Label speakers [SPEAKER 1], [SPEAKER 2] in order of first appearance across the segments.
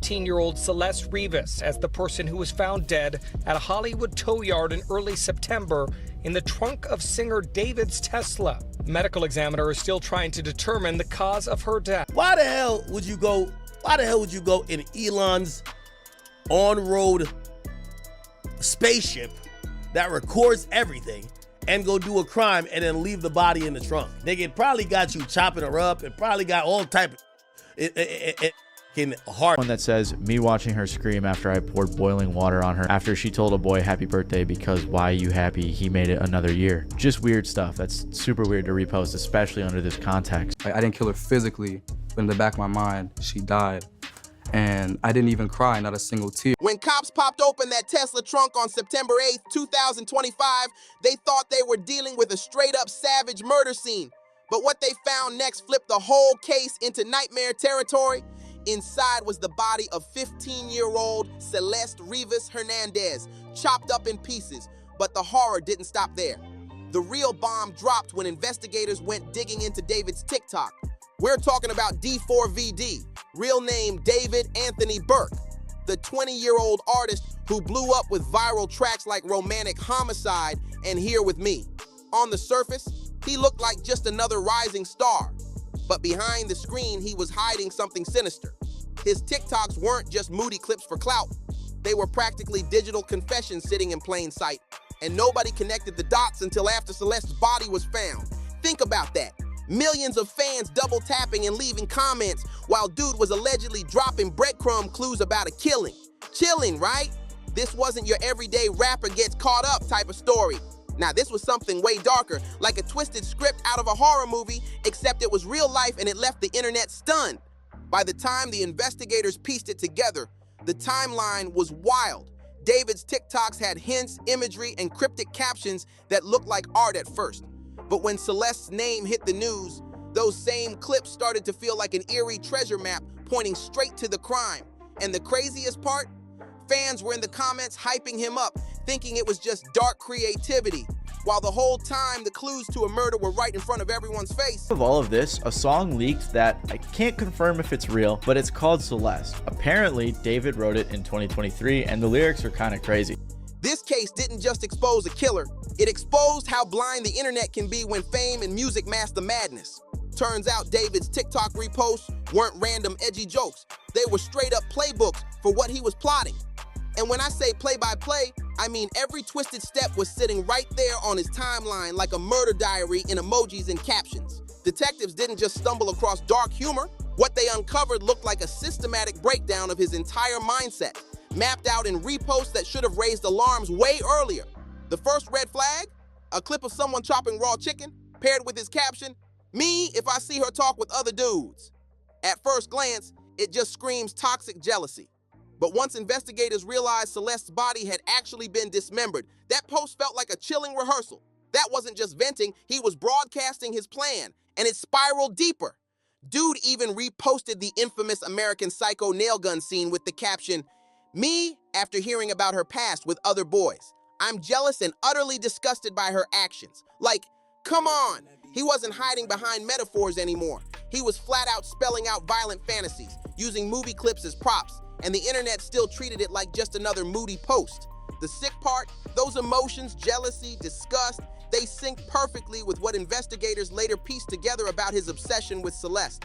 [SPEAKER 1] 15-year-old Celeste Rivas as the person who was found dead at a Hollywood tow yard in early September in the trunk of singer D4vd's Tesla. Medical examiner is still trying to determine the cause of her death.
[SPEAKER 2] Why the hell would you go in Elon's on-road spaceship that records everything and go do a crime and then leave the body in the trunk? It probably got you chopping her up. It probably got all type of hard.
[SPEAKER 3] One that says, me watching her scream after I poured boiling water on her after she told a boy happy birthday because why you happy, he made it another year. Just weird stuff. That's super weird to repost, especially under this context.
[SPEAKER 4] I didn't kill her physically, but in the back of my mind, she died. And I didn't even cry, not a single tear.
[SPEAKER 5] When cops popped open that Tesla trunk on September 8th, 2025, they thought they were dealing with a straight-up savage murder scene. But what they found next flipped the whole case into nightmare territory. Inside was the body of 15-year-old Celeste Rivas Hernandez, chopped up in pieces. But the horror didn't stop there. The real bomb dropped when investigators went digging into D4vd's TikTok. We're talking about D4vd, real name David Anthony Burke, the 20-year-old artist who blew up with viral tracks like Romantic Homicide and Here With Me. On the surface, he looked like just another rising star. But behind the screen, he was hiding something sinister. His TikToks weren't just moody clips for clout. They were practically digital confessions sitting in plain sight. And nobody connected the dots until after Celeste's body was found. Think about that. Millions of fans double tapping and leaving comments while dude was allegedly dropping breadcrumb clues about a killing. Chilling, right? This wasn't your everyday rapper gets caught up type of story. Now, this was something way darker, like a twisted script out of a horror movie, except it was real life and it left the internet stunned. By the time the investigators pieced it together, the timeline was wild. D4vd's TikToks had hints, imagery, and cryptic captions that looked like art at first. But when Celeste's name hit the news, those same clips started to feel like an eerie treasure map pointing straight to the crime. And the craziest part? Fans were in the comments hyping him up, thinking it was just dark creativity, while the whole time the clues to a murder were right in front of everyone's face.
[SPEAKER 3] Of all of this, a song leaked that I can't confirm if it's real, but it's called Celeste. Apparently, D4vd wrote it in 2023, and the lyrics are kind of crazy.
[SPEAKER 5] This case didn't just expose a killer, it exposed how blind the internet can be when fame and music mask the madness. Turns out D4vd's TikTok reposts weren't random edgy jokes. They were straight up playbooks for what he was plotting. And when I say play-by-play, I mean every twisted step was sitting right there on his timeline like a murder diary in emojis and captions. Detectives didn't just stumble across dark humor. What they uncovered looked like a systematic breakdown of his entire mindset, mapped out in reposts that should have raised alarms way earlier. The first red flag? A clip of someone chopping raw chicken, paired with his caption, "Me if I see her talk with other dudes." At first glance, it just screams toxic jealousy. But once investigators realized Celeste's body had actually been dismembered, that post felt like a chilling rehearsal. That wasn't just venting, he was broadcasting his plan, and it spiraled deeper. Dude even reposted the infamous American Psycho nail gun scene with the caption, "Me after hearing about her past with other boys. I'm jealous and utterly disgusted by her actions." Like, come on! He wasn't hiding behind metaphors anymore. He was flat out spelling out violent fantasies, using movie clips as props, and the internet still treated it like just another moody post. The sick part, those emotions, jealousy, disgust, they sync perfectly with what investigators later pieced together about his obsession with Celeste.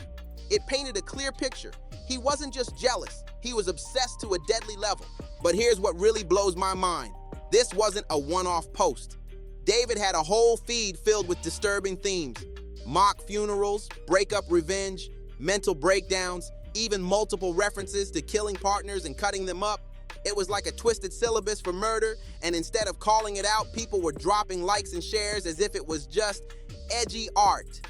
[SPEAKER 5] It painted a clear picture. He wasn't just jealous, he was obsessed to a deadly level. But here's what really blows my mind. This wasn't a one-off post. D4vd had a whole feed filled with disturbing themes. Mock funerals, breakup revenge, mental breakdowns, even multiple references to killing partners and cutting them up. It was like a twisted syllabus for murder, and instead of calling it out, people were dropping likes and shares as if it was just edgy art.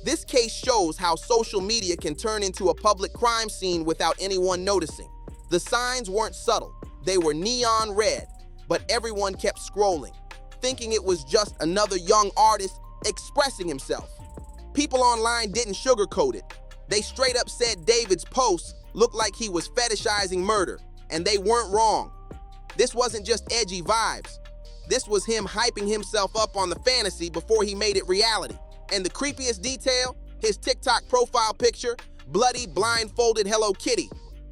[SPEAKER 5] This case shows how social media can turn into a public crime scene without anyone noticing. The signs weren't subtle, they were neon red, but everyone kept scrolling, thinking it was just another young artist expressing himself. People online didn't sugarcoat it. They straight up said D4vd's posts looked like he was fetishizing murder, and they weren't wrong. This wasn't just edgy vibes. This was him hyping himself up on the fantasy before he made it reality. And the creepiest detail, his TikTok profile picture, bloody, blindfolded Hello Kitty.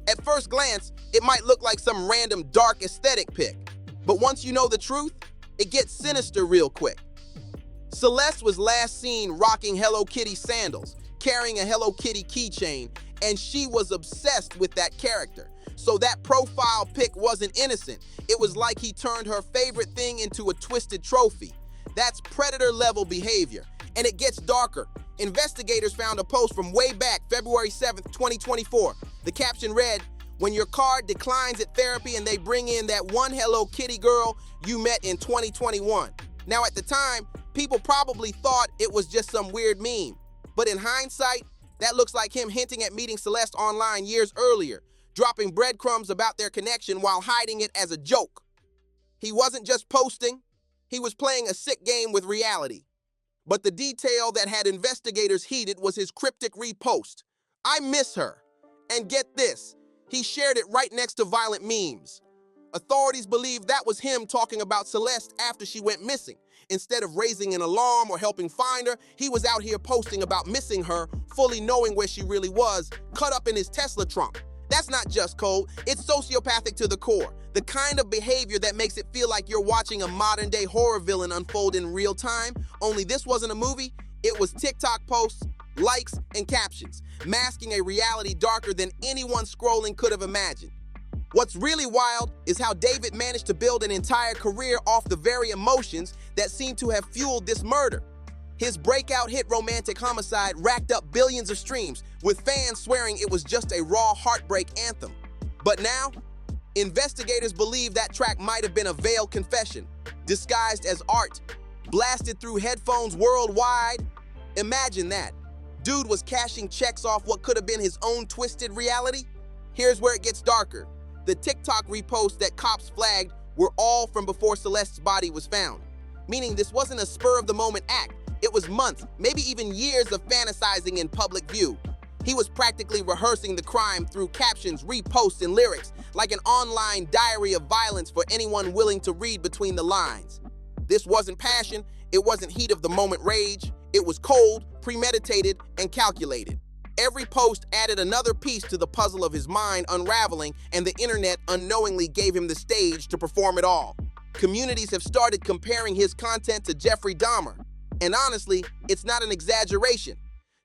[SPEAKER 5] At first glance, it might look like some random dark aesthetic pic, but once you know the truth, it gets sinister real quick. Celeste was last seen rocking Hello Kitty sandals, carrying a Hello Kitty keychain, and she was obsessed with that character. So that profile pic wasn't innocent. It was like he turned her favorite thing into a twisted trophy. That's predator-level behavior. And it gets darker. Investigators found a post from way back, February 7th, 2024. The caption read, "When your card declines at therapy and they bring in that one Hello Kitty girl you met in 2021. Now at the time, people probably thought it was just some weird meme. But in hindsight, that looks like him hinting at meeting Celeste online years earlier, dropping breadcrumbs about their connection while hiding it as a joke. He wasn't just posting, he was playing a sick game with reality. But the detail that had investigators heated was his cryptic repost. "I miss her." And get this, he shared it right next to violent memes. Authorities believe that was him talking about Celeste after she went missing. Instead of raising an alarm or helping find her, he was out here posting about missing her, fully knowing where she really was, cut up in his Tesla trunk. That's not just code, it's sociopathic to the core. The kind of behavior that makes it feel like you're watching a modern-day horror villain unfold in real time, only this wasn't a movie, it was TikTok posts, likes, and captions, masking a reality darker than anyone scrolling could have imagined. What's really wild is how David managed to build an entire career off the very emotions that seem to have fueled this murder. His breakout hit Romantic Homicide racked up billions of streams, with fans swearing it was just a raw heartbreak anthem. But now, investigators believe that track might have been a veiled confession, disguised as art, blasted through headphones worldwide. Imagine that. Dude was cashing checks off what could have been his own twisted reality. Here's where it gets darker. The TikTok reposts that cops flagged were all from before Celeste's body was found, meaning this wasn't a spur-of-the-moment act. It was months, maybe even years of fantasizing in public view. He was practically rehearsing the crime through captions, reposts, and lyrics, like an online diary of violence for anyone willing to read between the lines. This wasn't passion, it wasn't heat-of-the-moment rage. It was cold, premeditated, and calculated. Every post added another piece to the puzzle of his mind unraveling, and the internet unknowingly gave him the stage to perform it all. Communities have started comparing his content to Jeffrey Dahmer. And honestly, it's not an exaggeration.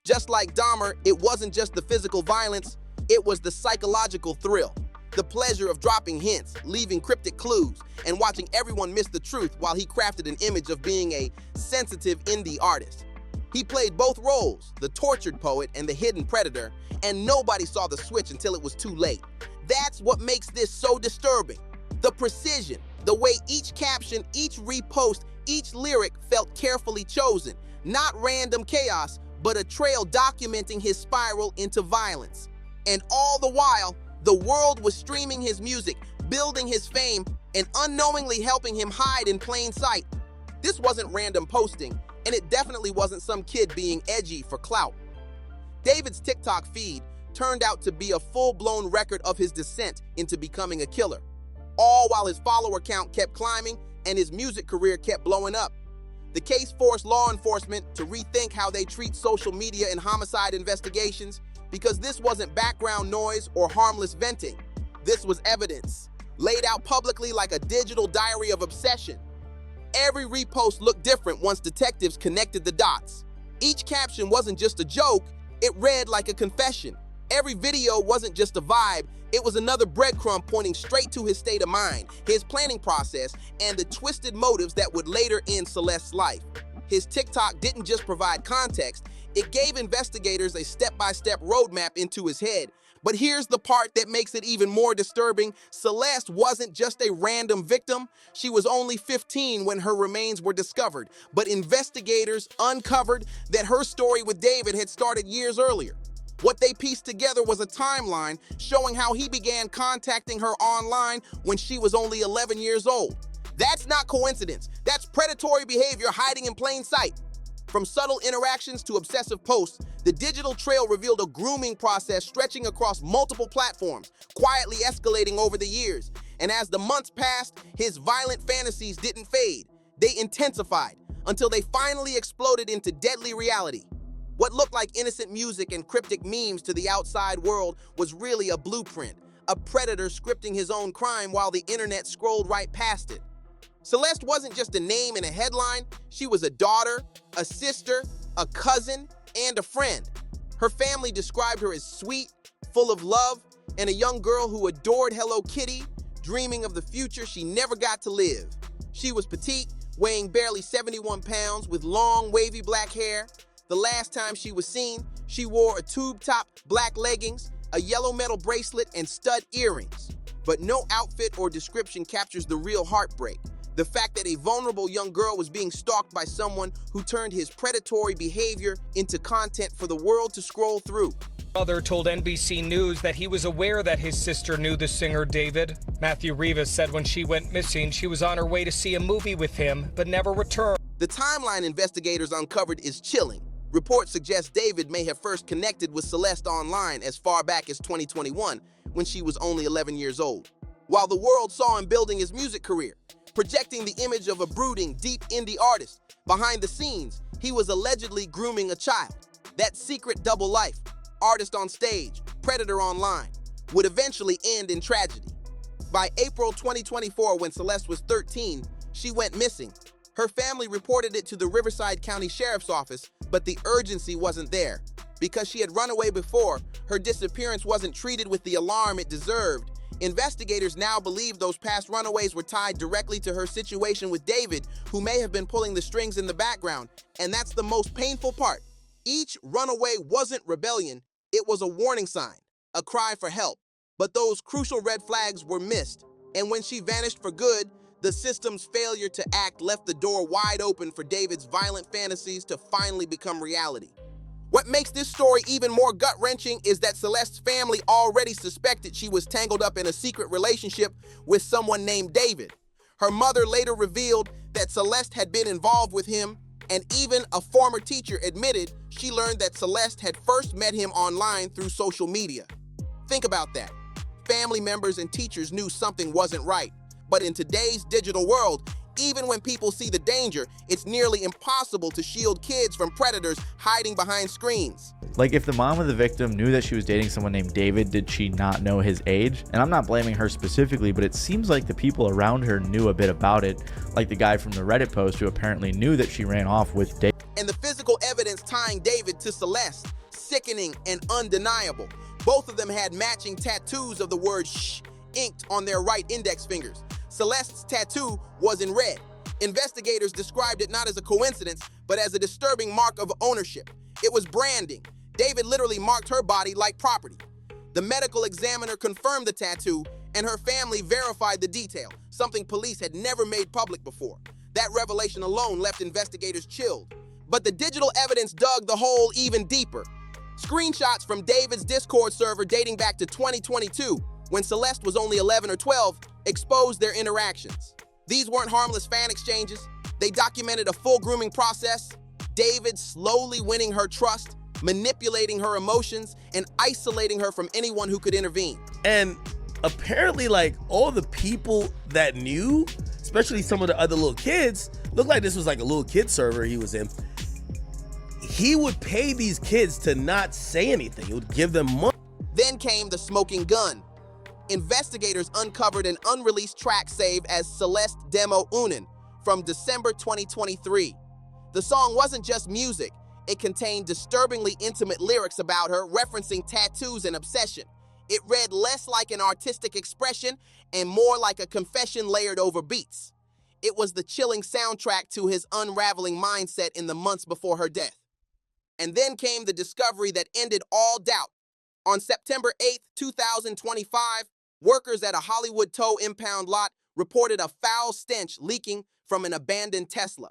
[SPEAKER 5] Just like Dahmer, it wasn't just the physical violence, it was the psychological thrill. The pleasure of dropping hints, leaving cryptic clues, and watching everyone miss the truth while he crafted an image of being a sensitive indie artist. He played both roles, the tortured poet and the hidden predator, and nobody saw the switch until it was too late. That's what makes this so disturbing. The precision, the way each caption, each repost, each lyric felt carefully chosen, not random chaos, but a trail documenting his spiral into violence. And all the while, the world was streaming his music, building his fame, and unknowingly helping him hide in plain sight. This wasn't random posting, and it definitely wasn't some kid being edgy for clout. David's TikTok feed turned out to be a full-blown record of his descent into becoming a killer, all while his follower count kept climbing and his music career kept blowing up. The case forced law enforcement to rethink how they treat social media in homicide investigations, because this wasn't background noise or harmless venting. This was evidence, laid out publicly like a digital diary of obsession. Every repost looked different once detectives connected the dots. Each caption wasn't just a joke, it read like a confession. Every video wasn't just a vibe, it was another breadcrumb pointing straight to his state of mind, his planning process, and the twisted motives that would later end Celeste's life. His TikTok didn't just provide context, it gave investigators a step-by-step roadmap into his head. But here's the part that makes it even more disturbing. Celeste wasn't just a random victim. She was only 15 when her remains were discovered, but investigators uncovered that her story with David had started years earlier. What they pieced together was a timeline showing how he began contacting her online when she was only 11 years old. That's not coincidence. That's predatory behavior hiding in plain sight. From subtle interactions to obsessive posts, the digital trail revealed a grooming process stretching across multiple platforms, quietly escalating over the years. And as the months passed, his violent fantasies didn't fade. They intensified until they finally exploded into deadly reality. What looked like innocent music and cryptic memes to the outside world was really a blueprint, a predator scripting his own crime while the internet scrolled right past it. Celeste wasn't just a name in a headline, she was a daughter, a sister, a cousin, and a friend. Her family described her as sweet, full of love, and a young girl who adored Hello Kitty, dreaming of the future she never got to live. She was petite, weighing barely 71 pounds, with long, wavy black hair. The last time she was seen, she wore a tube-top black leggings, a yellow metal bracelet, and stud earrings. But no outfit or description captures the real heartbreak. The fact that a vulnerable young girl was being stalked by someone who turned his predatory behavior into content for the world to scroll through.
[SPEAKER 1] Mother told NBC News that he was aware that his sister knew the singer David. Matthew Rivas said when she went missing, she was on her way to see a movie with him, but never returned.
[SPEAKER 5] The timeline investigators uncovered is chilling. Reports suggest David may have first connected with Celeste online as far back as 2021, when she was only 11 years old. While the world saw him building his music career, projecting the image of a brooding, deep indie artist, behind the scenes, he was allegedly grooming a child. That secret double life, artist on stage, predator online, would eventually end in tragedy. By April 2024, when Celeste was 13, she went missing. Her family reported it to the Riverside County Sheriff's Office, but the urgency wasn't there. Because she had run away before, her disappearance wasn't treated with the alarm it deserved. Investigators now believe those past runaways were tied directly to her situation with David, who may have been pulling the strings in the background. And that's the most painful part. Each runaway wasn't rebellion, it was a warning sign, a cry for help. But those crucial red flags were missed. And when she vanished for good, the system's failure to act left the door wide open for David's violent fantasies to finally become reality. What makes this story even more gut-wrenching is that Celeste's family already suspected she was tangled up in a secret relationship with someone named David. Her mother later revealed that Celeste had been involved with him, and even a former teacher admitted she learned that Celeste had first met him online through social media. Think about that. Family members and teachers knew something wasn't right. But in today's digital world, even when people see the danger, it's nearly impossible to shield kids from predators hiding behind screens.
[SPEAKER 3] Like, if the mom of the victim knew that she was dating someone named David, did she not know his age? And I'm not blaming her specifically, but it seems like the people around her knew a bit about it, like the guy from the Reddit post who apparently knew that she ran off with David.
[SPEAKER 5] And the physical evidence tying David to Celeste, sickening and undeniable. Both of them had matching tattoos of the word shh inked on their right index fingers. Celeste's tattoo was in red. Investigators described it not as a coincidence, but as a disturbing mark of ownership. It was branding. David literally marked her body like property. The medical examiner confirmed the tattoo, and her family verified the detail, something police had never made public before. That revelation alone left investigators chilled. But the digital evidence dug the hole even deeper. Screenshots from David's Discord server dating back to 2022, when Celeste was only 11 or 12, exposed their interactions. These weren't harmless fan exchanges. They documented a full grooming process, David slowly winning her trust, manipulating her emotions, and isolating her from anyone who could intervene.
[SPEAKER 2] And apparently, like, all the people that knew, especially some of the other little kids, looked like this was like a little kid server he was in. He would pay these kids to not say anything. He would give them money.
[SPEAKER 5] Then came the smoking gun. Investigators uncovered an unreleased track saved as Celeste Demo Unen from December 2023. The song wasn't just music. It contained disturbingly intimate lyrics about her, referencing tattoos and obsession. It read less like an artistic expression and more like a confession layered over beats. It was the chilling soundtrack to his unraveling mindset in the months before her death. And then came the discovery that ended all doubt. On September 8, 2025, workers at a Hollywood tow impound lot reported a foul stench leaking from an abandoned Tesla.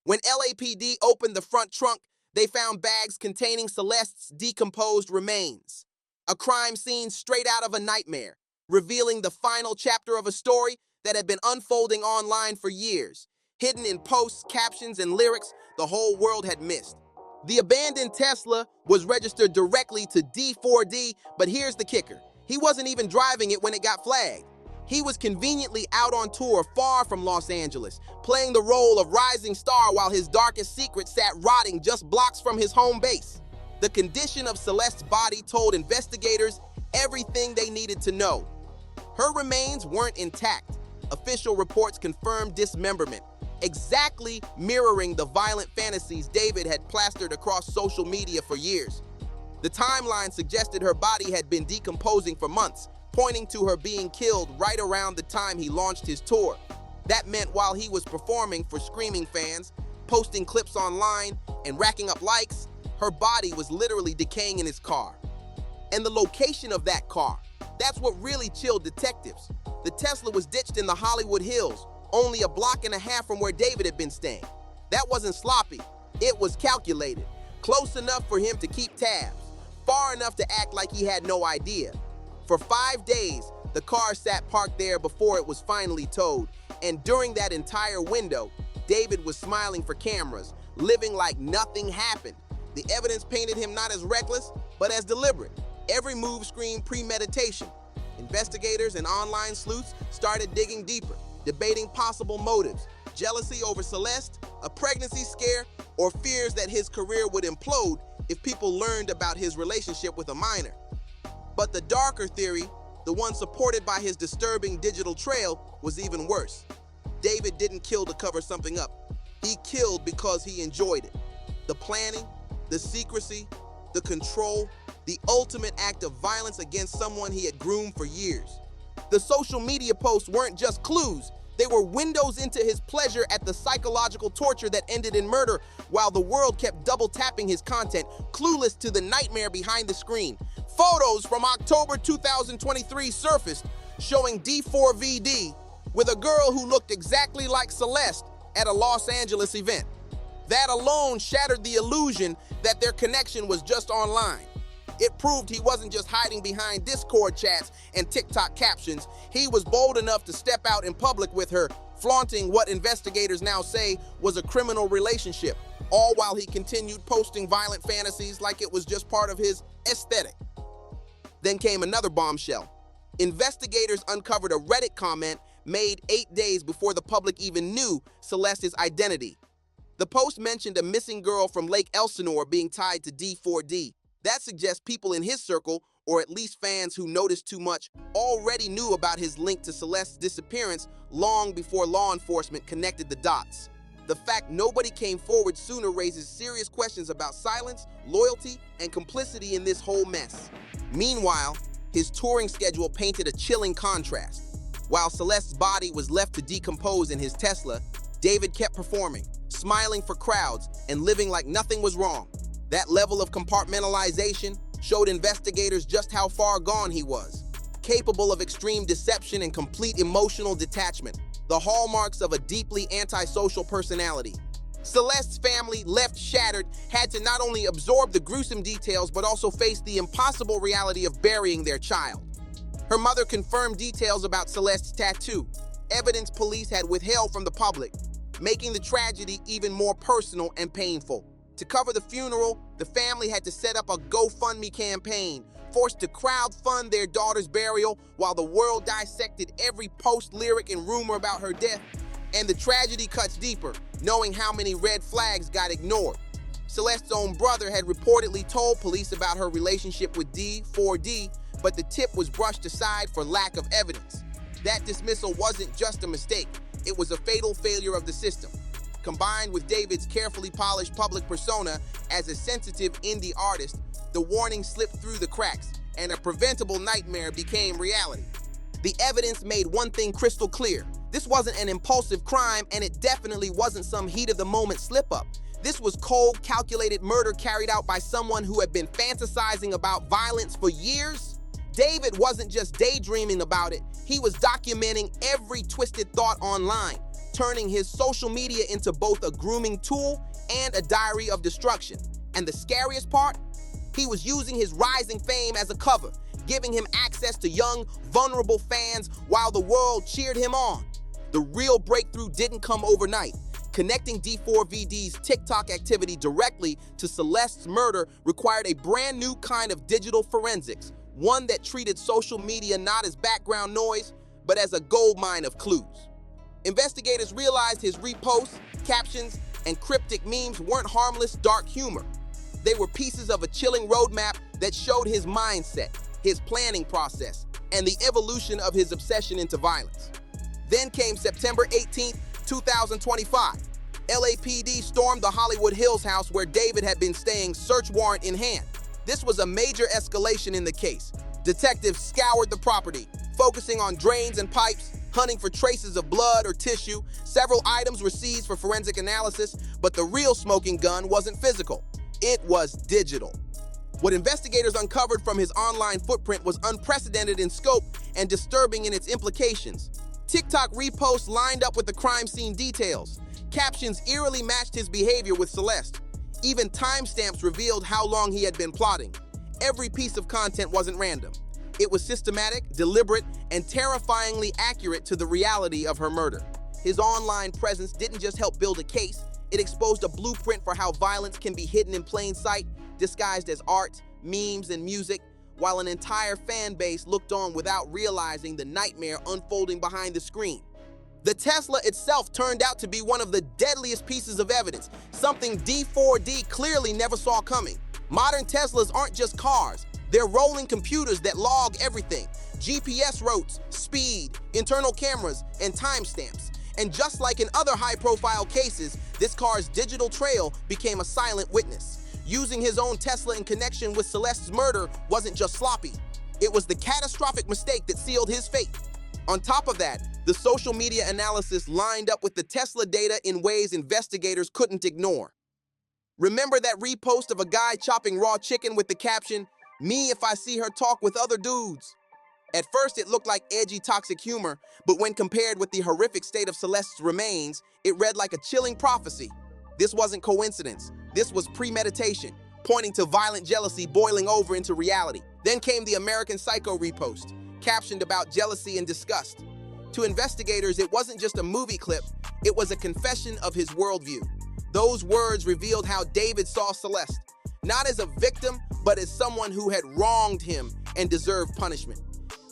[SPEAKER 5] When LAPD opened the front trunk, they found bags containing Celeste's decomposed remains. A crime scene straight out of a nightmare, revealing the final chapter of a story that had been unfolding online for years. Hidden in posts, captions, and lyrics the whole world had missed. The abandoned Tesla was registered directly to D4vd's, but here's the kicker. He wasn't even driving it when it got flagged. He was conveniently out on tour far from Los Angeles, playing the role of rising star while his darkest secret sat rotting just blocks from his home base. The condition of Celeste's body told investigators everything they needed to know. Her remains weren't intact. Official reports confirmed dismemberment, exactly mirroring the violent fantasies David had plastered across social media for years. The timeline suggested her body had been decomposing for months, pointing to her being killed right around the time he launched his tour. That meant while he was performing for screaming fans, posting clips online, and racking up likes, her body was literally decaying in his car. And the location of that car, that's what really chilled detectives. The Tesla was ditched in the Hollywood Hills, only a block and a half from where David had been staying. That wasn't sloppy, it was calculated. Close enough for him to keep tabs, far enough to act like he had no idea. For 5 days, the car sat parked there before it was finally towed, and during that entire window, David was smiling for cameras, living like nothing happened. The evidence painted him not as reckless, but as deliberate. Every move screamed premeditation. Investigators and online sleuths started digging deeper, debating possible motives: jealousy over Celeste, a pregnancy scare, or fears that his career would implode if people learned about his relationship with a minor. But the darker theory, the one supported by his disturbing digital trail, was even worse. David didn't kill to cover something up. He killed because he enjoyed it. The planning, the secrecy, the control, the ultimate act of violence against someone he had groomed for years. The social media posts weren't just clues, they were windows into his pleasure at the psychological torture that ended in murder, while the world kept double-tapping his content, clueless to the nightmare behind the screen. Photos from October 2023 surfaced, showing D4vd with a girl who looked exactly like Celeste at a Los Angeles event. That alone shattered the illusion that their connection was just online. It proved he wasn't just hiding behind Discord chats and TikTok captions. He was bold enough to step out in public with her, flaunting what investigators now say was a criminal relationship, all while he continued posting violent fantasies like it was just part of his aesthetic. Then came another bombshell. Investigators uncovered a Reddit comment made 8 days before the public even knew Celeste's identity. The post mentioned a missing girl from Lake Elsinore being tied to D4d. That suggests people in his circle, or at least fans who noticed too much, already knew about his link to Celeste's disappearance long before law enforcement connected the dots. The fact nobody came forward sooner raises serious questions about silence, loyalty, and complicity in this whole mess. Meanwhile, his touring schedule painted a chilling contrast. While Celeste's body was left to decompose in his Tesla, David kept performing, smiling for crowds, and living like nothing was wrong. That level of compartmentalization showed investigators just how far gone he was, capable of extreme deception and complete emotional detachment, the hallmarks of a deeply antisocial personality. Celeste's family, left shattered, had to not only absorb the gruesome details but also face the impossible reality of burying their child. Her mother confirmed details about Celeste's tattoo, evidence police had withheld from the public, making the tragedy even more personal and painful. To cover the funeral, the family had to set up a GoFundMe campaign, forced to crowdfund their daughter's burial while the world dissected every post, lyric, and rumor about her death. And the tragedy cuts deeper, knowing how many red flags got ignored. Celeste's own brother had reportedly told police about her relationship with D4d, but the tip was brushed aside for lack of evidence. That dismissal wasn't just a mistake, it was a fatal failure of the system. Combined with David's carefully polished public persona as a sensitive indie artist, the warning slipped through the cracks, and a preventable nightmare became reality. The evidence made one thing crystal clear. This wasn't an impulsive crime, and it definitely wasn't some heat-of-the-moment slip-up. This was cold, calculated murder carried out by someone who had been fantasizing about violence for years. David wasn't just daydreaming about it, he was documenting every twisted thought online, turning his social media into both a grooming tool and a diary of destruction. And the scariest part? He was using his rising fame as a cover, giving him access to young, vulnerable fans while the world cheered him on. The real breakthrough didn't come overnight. Connecting D4vd's TikTok activity directly to Celeste's murder required a brand new kind of digital forensics, one that treated social media not as background noise, but as a goldmine of clues. Investigators realized his reposts, captions, and cryptic memes weren't harmless dark humor. They were pieces of a chilling roadmap that showed his mindset, his planning process, and the evolution of his obsession into violence. Then came September 18, 2025. LAPD stormed the Hollywood Hills house where David had been staying, search warrant in hand. This was a major escalation in the case. Detectives scoured the property, focusing on drains and pipes, hunting for traces of blood or tissue. Several items were seized for forensic analysis, but the real smoking gun wasn't physical. It was digital. What investigators uncovered from his online footprint was unprecedented in scope and disturbing in its implications. TikTok reposts lined up with the crime scene details. Captions eerily matched his behavior with Celeste. Even timestamps revealed how long he had been plotting. Every piece of content wasn't random. It was systematic, deliberate, and terrifyingly accurate to the reality of her murder. His online presence didn't just help build a case, it exposed a blueprint for how violence can be hidden in plain sight, disguised as art, memes, and music, while an entire fan base looked on without realizing the nightmare unfolding behind the screen. The Tesla itself turned out to be one of the deadliest pieces of evidence, something D4vd's clearly never saw coming. Modern Teslas aren't just cars, they're rolling computers that log everything: GPS routes, speed, internal cameras, and timestamps. And just like in other high-profile cases, this car's digital trail became a silent witness. Using his own Tesla in connection with Celeste's murder wasn't just sloppy. It was the catastrophic mistake that sealed his fate. On top of that, the social media analysis lined up with the Tesla data in ways investigators couldn't ignore. Remember that repost of a guy chopping raw chicken with the caption, "Me if I see her talk with other dudes"? At first, it looked like edgy, toxic humor, but when compared with the horrific state of Celeste's remains, it read like a chilling prophecy. This wasn't coincidence. This was premeditation, pointing to violent jealousy boiling over into reality. Then came the American Psycho repost, captioned about jealousy and disgust. To investigators, it wasn't just a movie clip, it was a confession of his worldview. Those words revealed how David saw Celeste, not as a victim, but as someone who had wronged him and deserved punishment.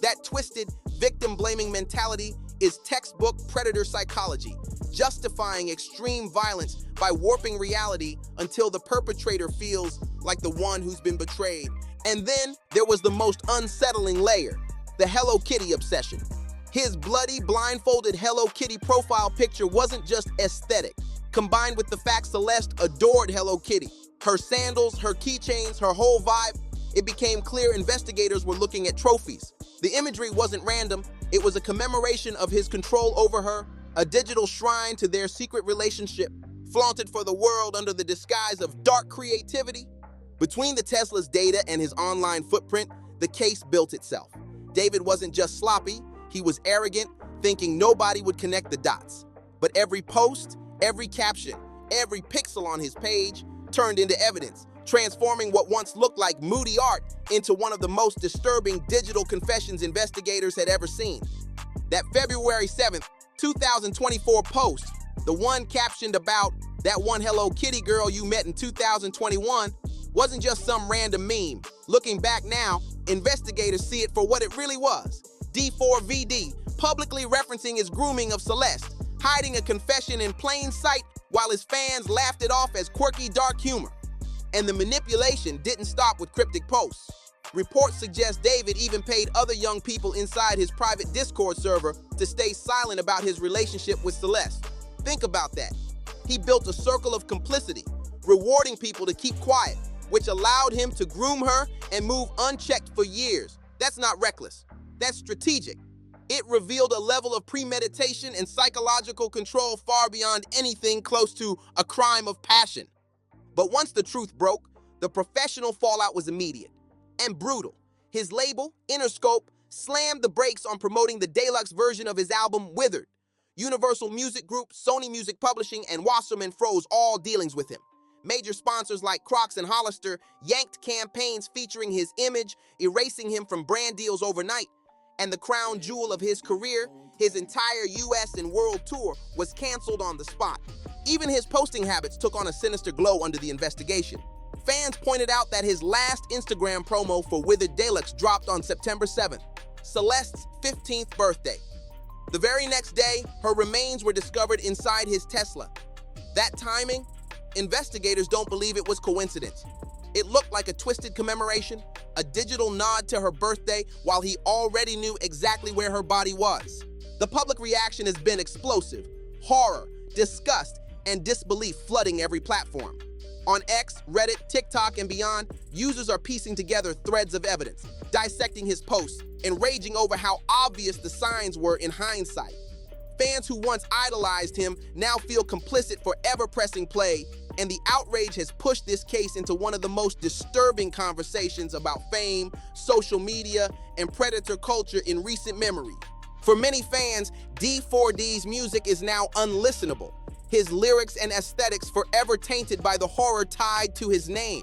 [SPEAKER 5] That twisted, victim-blaming mentality is textbook predator psychology, justifying extreme violence by warping reality until the perpetrator feels like the one who's been betrayed. And then there was the most unsettling layer, the Hello Kitty obsession. His bloody, blindfolded Hello Kitty profile picture wasn't just aesthetic. Combined with the fact Celeste adored Hello Kitty, her sandals, her keychains, her whole vibe, it became clear investigators were looking at trophies. The imagery wasn't random, it was a commemoration of his control over her, a digital shrine to their secret relationship, flaunted for the world under the disguise of dark creativity. Between the Tesla's data and his online footprint, the case built itself. David wasn't just sloppy, he was arrogant, thinking nobody would connect the dots. But every post, every caption, every pixel on his page turned into evidence, transforming what once looked like moody art into one of the most disturbing digital confessions investigators had ever seen. That February 7th, 2024 post, the one captioned about that one Hello Kitty girl you met in 2021, wasn't just some random meme. Looking back now, investigators see it for what it really was. D4vd's publicly referencing his grooming of Celeste, hiding a confession in plain sight while his fans laughed it off as quirky dark humor. And the manipulation didn't stop with cryptic posts. Reports suggest David even paid other young people inside his private Discord server to stay silent about his relationship with Celeste. Think about that. He built a circle of complicity, rewarding people to keep quiet, which allowed him to groom her and move unchecked for years. That's not reckless. That's strategic. It revealed a level of premeditation and psychological control far beyond anything close to a crime of passion. But once the truth broke, the professional fallout was immediate and brutal. His label, Interscope, slammed the brakes on promoting the deluxe version of his album, Withered. Universal Music Group, Sony Music Publishing, and Wasserman froze all dealings with him. Major sponsors like Crocs and Hollister yanked campaigns featuring his image, erasing him from brand deals overnight. And the crown jewel of his career, his entire US and world tour, was canceled on the spot. Even his posting habits took on a sinister glow under the investigation. Fans pointed out that his last Instagram promo for Withered Deluxe dropped on September 7th, Celeste's 15th birthday. The very next day, her remains were discovered inside his Tesla. That timing? Investigators don't believe it was coincidence. It looked like a twisted commemoration, a digital nod to her birthday while he already knew exactly where her body was. The public reaction has been explosive. Horror, disgust, and disbelief flooding every platform. On X, Reddit, TikTok, and beyond, users are piecing together threads of evidence, dissecting his posts, and raging over how obvious the signs were in hindsight. Fans who once idolized him now feel complicit for ever pressing play, and the outrage has pushed this case into one of the most disturbing conversations about fame, social media, and predator culture in recent memory. For many fans, D4vd's music is now unlistenable, his lyrics and aesthetics forever tainted by the horror tied to his name.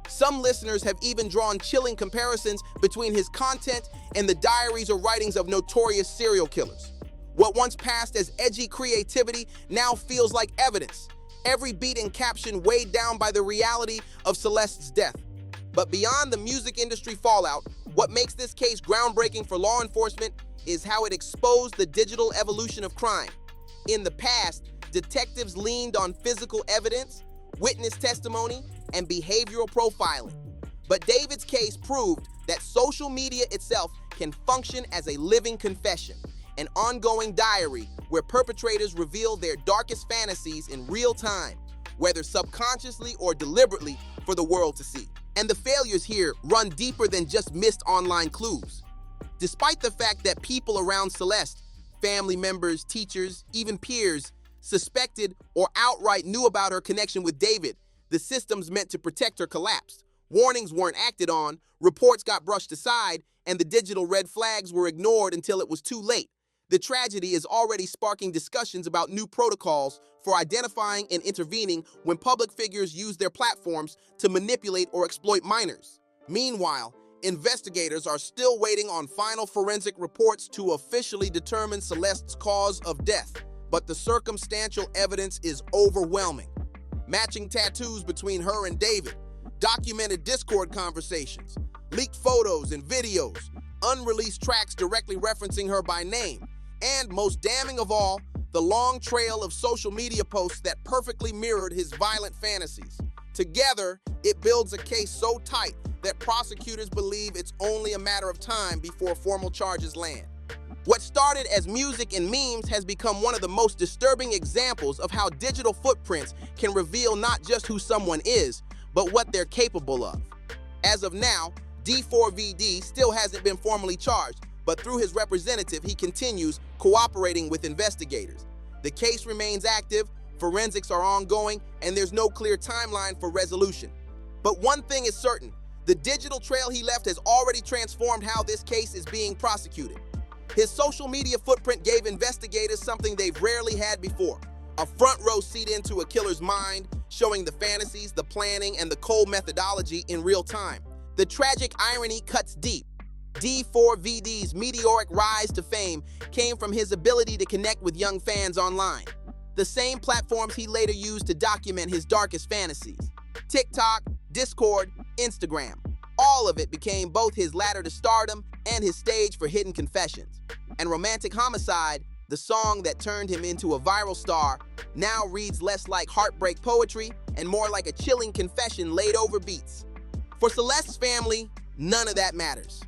[SPEAKER 5] Some listeners have even drawn chilling comparisons between his content and the diaries or writings of notorious serial killers. What once passed as edgy creativity now feels like evidence, every beat and caption weighed down by the reality of Celeste's death. But beyond the music industry fallout, what makes this case groundbreaking for law enforcement is how it exposed the digital evolution of crime. In the past, detectives leaned on physical evidence, witness testimony, and behavioral profiling. But David's case proved that social media itself can function as a living confession, an ongoing diary where perpetrators reveal their darkest fantasies in real time, whether subconsciously or deliberately, for the world to see. And the failures here run deeper than just missed online clues. Despite the fact that people around Celeste, family members, teachers, even peers, suspected or outright knew about her connection with David, the systems meant to protect her collapsed. Warnings weren't acted on, reports got brushed aside, and the digital red flags were ignored until it was too late. The tragedy is already sparking discussions about new protocols for identifying and intervening when public figures use their platforms to manipulate or exploit minors. Meanwhile, investigators are still waiting on final forensic reports to officially determine Celeste's cause of death, but the circumstantial evidence is overwhelming. Matching tattoos between her and David, documented Discord conversations, leaked photos and videos, unreleased tracks directly referencing her by name, and most damning of all, the long trail of social media posts that perfectly mirrored his violent fantasies. Together, it builds a case so tight that prosecutors believe it's only a matter of time before formal charges land. What started as music and memes has become one of the most disturbing examples of how digital footprints can reveal not just who someone is, but what they're capable of. As of now, D4vd still hasn't been formally charged, but through his representative, he continues cooperating with investigators. The case remains active, forensics are ongoing, and there's no clear timeline for resolution. But one thing is certain, the digital trail he left has already transformed how this case is being prosecuted. His social media footprint gave investigators something they've rarely had before, a front row seat into a killer's mind, showing the fantasies, the planning, and the cold methodology in real time. The tragic irony cuts deep. D4vd's meteoric rise to fame came from his ability to connect with young fans online, the same platforms he later used to document his darkest fantasies. TikTok, Discord, Instagram, all of it became both his ladder to stardom and his stage for hidden confessions. And Romantic Homicide, the song that turned him into a viral star, now reads less like heartbreak poetry and more like a chilling confession laid over beats. For Celeste's family, none of that matters.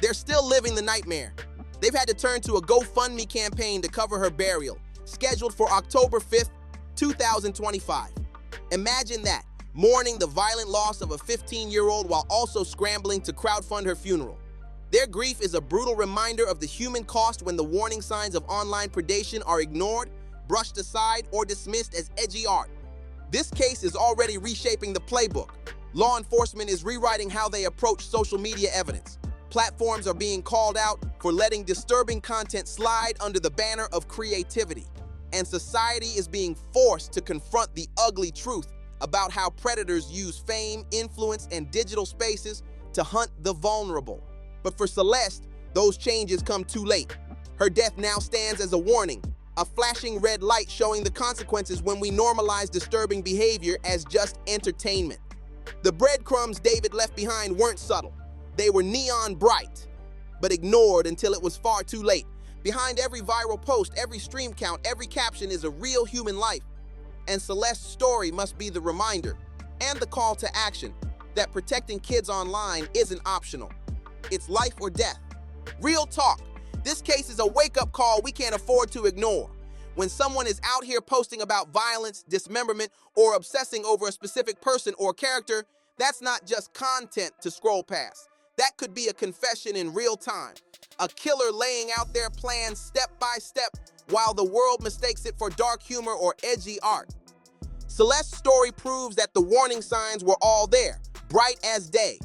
[SPEAKER 5] They're still living the nightmare. They've had to turn to a GoFundMe campaign to cover her burial, scheduled for October 5th, 2025. Imagine that, mourning the violent loss of a 15-year-old while also scrambling to crowdfund her funeral. Their grief is a brutal reminder of the human cost when the warning signs of online predation are ignored, brushed aside, or dismissed as edgy art. This case is already reshaping the playbook. Law enforcement is rewriting how they approach social media evidence. Platforms are being called out for letting disturbing content slide under the banner of creativity. And society is being forced to confront the ugly truth about how predators use fame, influence, and digital spaces to hunt the vulnerable. But for Celeste, those changes come too late. Her death now stands as a warning, a flashing red light showing the consequences when we normalize disturbing behavior as just entertainment. The breadcrumbs David left behind weren't subtle. They were neon bright, but ignored until it was far too late. Behind every viral post, every stream count, every caption is a real human life. And Celeste's story must be the reminder and the call to action. that protecting kids online isn't optional. It's life or death. Real talk. This case is a wake-up call we can't afford to ignore. When someone is out here posting about violence, dismemberment, or obsessing over a specific person or character, that's not just content to scroll past. That could be a confession in real time. A killer laying out their plan step by step while the world mistakes it for dark humor or edgy art. Celeste's story proves that the warning signs were all there, bright as day,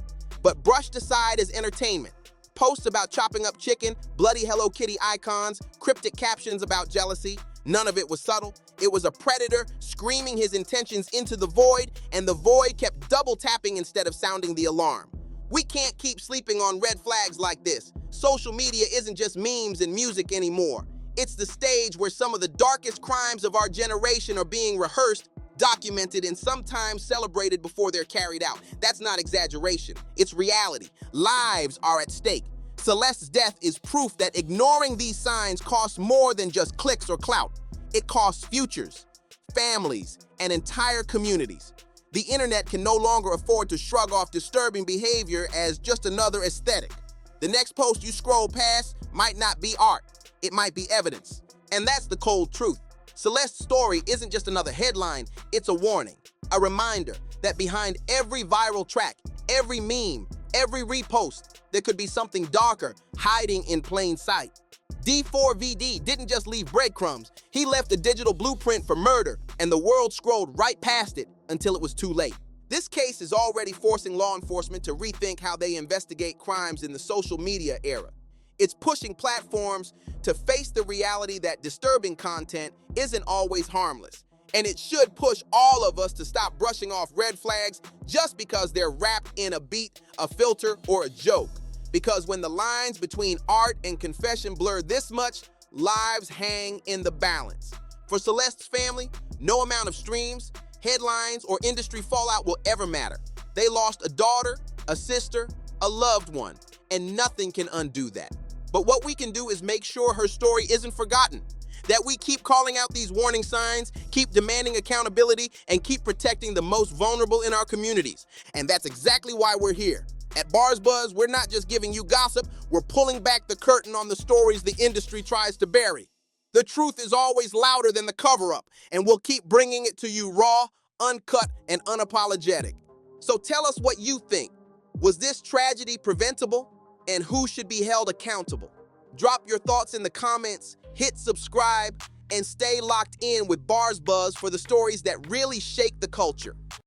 [SPEAKER 5] but brushed aside as entertainment. Posts about chopping up chicken, bloody Hello Kitty icons, cryptic captions about jealousy. None of it was subtle. It was a predator screaming his intentions into the void, and the void kept double tapping instead of sounding the alarm. We can't keep sleeping on red flags like this. Social media isn't just memes and music anymore. It's the stage where some of the darkest crimes of our generation are being rehearsed, documented, and sometimes celebrated before they're carried out. That's not exaggeration. It's reality. Lives are at stake. Celeste's death is proof that ignoring these signs costs more than just clicks or clout. It costs futures, families, and entire communities. The internet can no longer afford to shrug off disturbing behavior as just another aesthetic. The next post you scroll past might not be art. It might be evidence. And that's the cold truth. Celeste's story isn't just another headline, it's a warning, a reminder that behind every viral track, every meme, every repost, there could be something darker hiding in plain sight. D4vd didn't just leave breadcrumbs, he left a digital blueprint for murder, and the world scrolled right past it until it was too late. This case is already forcing law enforcement to rethink how they investigate crimes in the social media era. It's pushing platforms to face the reality that disturbing content isn't always harmless. And it should push all of us to stop brushing off red flags just because they're wrapped in a beat, a filter, or a joke. Because when the lines between art and confession blur this much, lives hang in the balance. For Celeste's family, no amount of streams, headlines, or industry fallout will ever matter. They lost a daughter, a sister, a loved one, and nothing can undo that. But what we can do is make sure her story isn't forgotten, that we keep calling out these warning signs, keep demanding accountability, and keep protecting the most vulnerable in our communities. And that's exactly why we're here. At BarzBuzz, we're not just giving you gossip, we're pulling back the curtain on the stories the industry tries to bury. The truth is always louder than the cover-up, and we'll keep bringing it to you raw, uncut, and unapologetic. So tell us what you think. Was this tragedy preventable? And who should be held accountable? Drop your thoughts in the comments, hit subscribe, and stay locked in with BarzBuzz for the stories that really shake the culture.